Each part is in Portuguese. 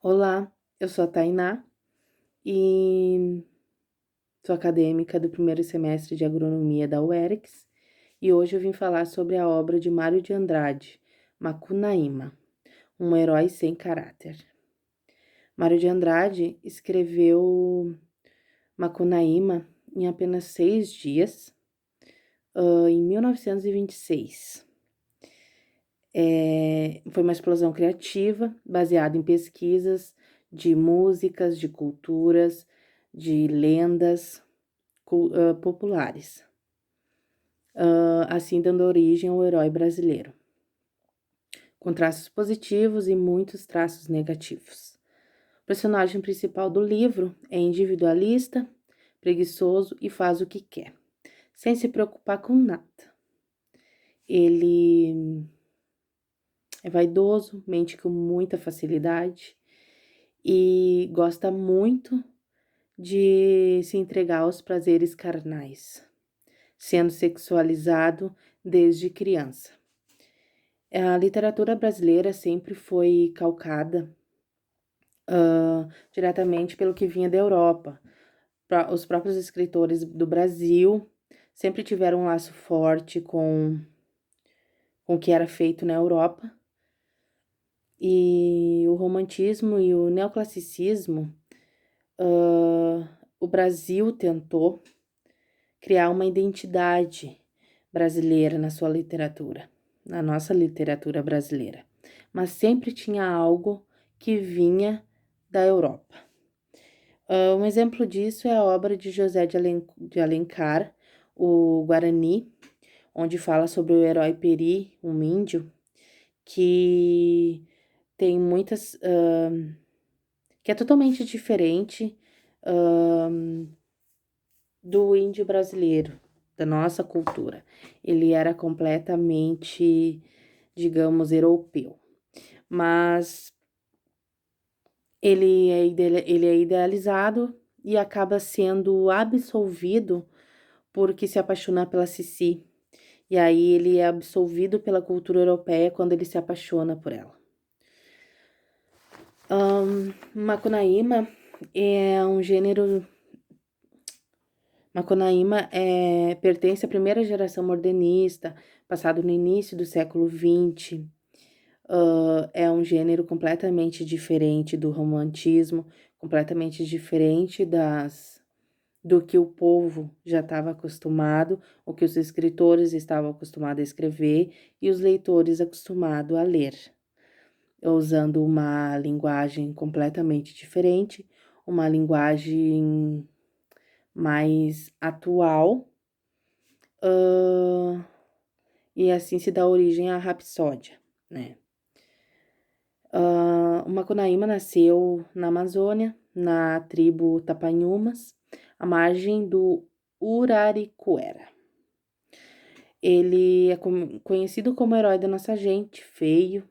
Olá, eu sou a Tainá e sou acadêmica do primeiro semestre de agronomia da UERX e hoje eu vim falar sobre a obra de Mário de Andrade, Macunaíma, um herói sem caráter. Mário de Andrade escreveu Macunaíma em apenas 6 dias, em 1926. Foi uma explosão criativa, baseada em pesquisas de músicas, de culturas, de lendas populares, assim dando origem ao herói brasileiro, com traços positivos e muitos traços negativos. O personagem principal do livro é individualista, preguiçoso e faz o que quer, sem se preocupar com nada. Ele é vaidoso, mente com muita facilidade e gosta muito de se entregar aos prazeres carnais, sendo sexualizado desde criança. A literatura brasileira sempre foi calcada diretamente pelo que vinha da Europa. Os próprios escritores do Brasil sempre tiveram um laço forte com o que era feito na Europa. E o romantismo e o neoclassicismo, o Brasil tentou criar uma identidade brasileira na sua literatura, na nossa literatura brasileira, mas sempre tinha algo que vinha da Europa. Um exemplo disso é a obra de José de Alencar, o Guarani, onde fala sobre o herói Peri, um índio, que tem muitas. Que é totalmente diferente do índio brasileiro, da nossa cultura. Ele era completamente, digamos, europeu. Mas ele é idealizado e acaba sendo absolvido porque se apaixona pela Cici. E aí ele é absolvido pela cultura europeia quando ele se apaixona por ela. Macunaíma é um gênero. Macunaíma pertence à primeira geração modernista, passado no início do século XX. É um gênero completamente diferente do romantismo, completamente diferente do que o povo já estava acostumado, o que os escritores estavam acostumados a escrever e os leitores acostumados a ler, usando uma linguagem completamente diferente, uma linguagem mais atual, e assim se dá origem à Rapsódia, né? O Macunaíma nasceu na Amazônia, na tribo Tapanhumas, à margem do Uraricuera. Ele é conhecido como herói da nossa gente, feio,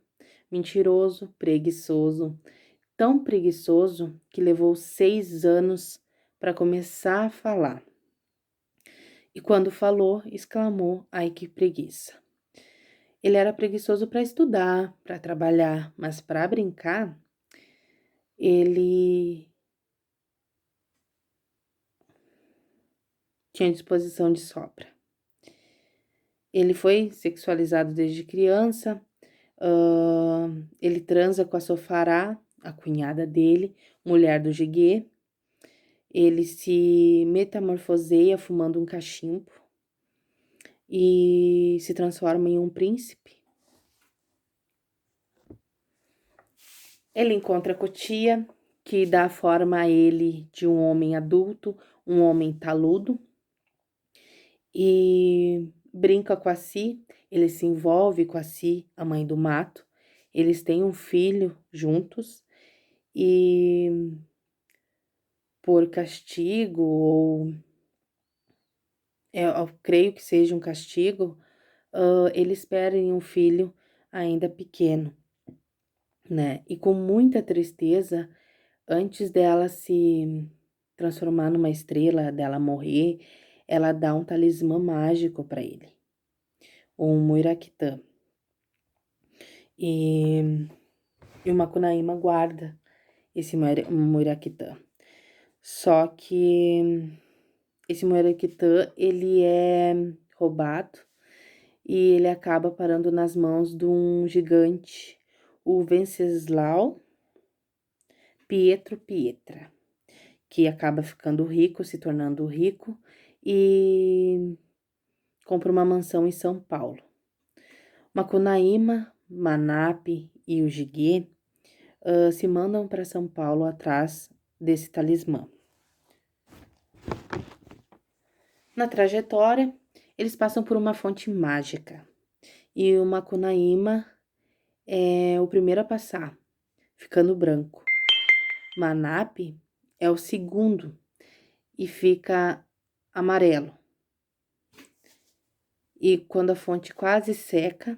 mentiroso, preguiçoso, tão preguiçoso que levou 6 anos para começar a falar. E quando falou, exclamou: "Ai, que preguiça!" Ele era preguiçoso para estudar, para trabalhar, mas para brincar, ele tinha disposição de sobra. Ele foi sexualizado desde criança, ele transa com a Sofará, a cunhada dele, mulher do Jiguê. Ele se metamorfoseia fumando um cachimbo e se transforma em um príncipe. Ele encontra Cotia, que dá forma a ele de um homem adulto, um homem taludo, e brinca com a Si, ele se envolve com a Si, a mãe do mato. Eles têm um filho juntos e por castigo ou eu creio que seja um castigo, eles perdem um filho ainda pequeno, né? E com muita tristeza, antes dela se transformar numa estrela, dela morrer, ela dá um talismã mágico para ele, um Muiraquitã. E o Macunaíma guarda esse Muraquitã. Só que esse Muraquitã, ele é roubado e ele acaba parando nas mãos de um gigante, o Venceslau Pietro Pietra, que acaba ficando rico, se tornando rico e compra uma mansão em São Paulo. Macunaíma, Manape e o Jiguê se mandam para São Paulo atrás desse talismã. Na trajetória, eles passam por uma fonte mágica e o Macunaíma é o primeiro a passar, ficando branco. Manape é o segundo e fica amarelo. E quando a fonte quase seca,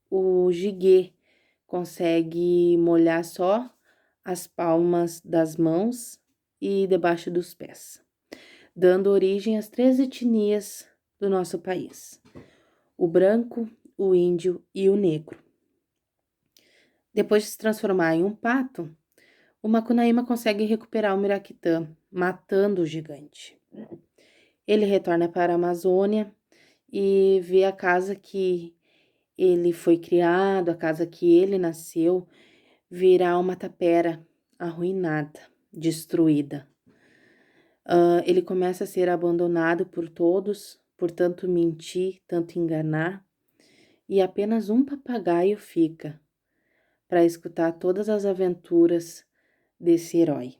o Jiguê consegue molhar só as palmas das mãos e debaixo dos pés, dando origem às 3 etnias do nosso país: o branco, o índio e o negro. Depois de se transformar em um pato, o Macunaíma consegue recuperar o Miraquitã, matando o gigante. Ele retorna para a Amazônia e vê a casa que ele foi criado, a casa que ele nasceu, virar uma tapera arruinada, destruída. Ele começa a ser abandonado por todos, por tanto mentir, tanto enganar, e apenas um papagaio fica para escutar todas as aventuras desse herói.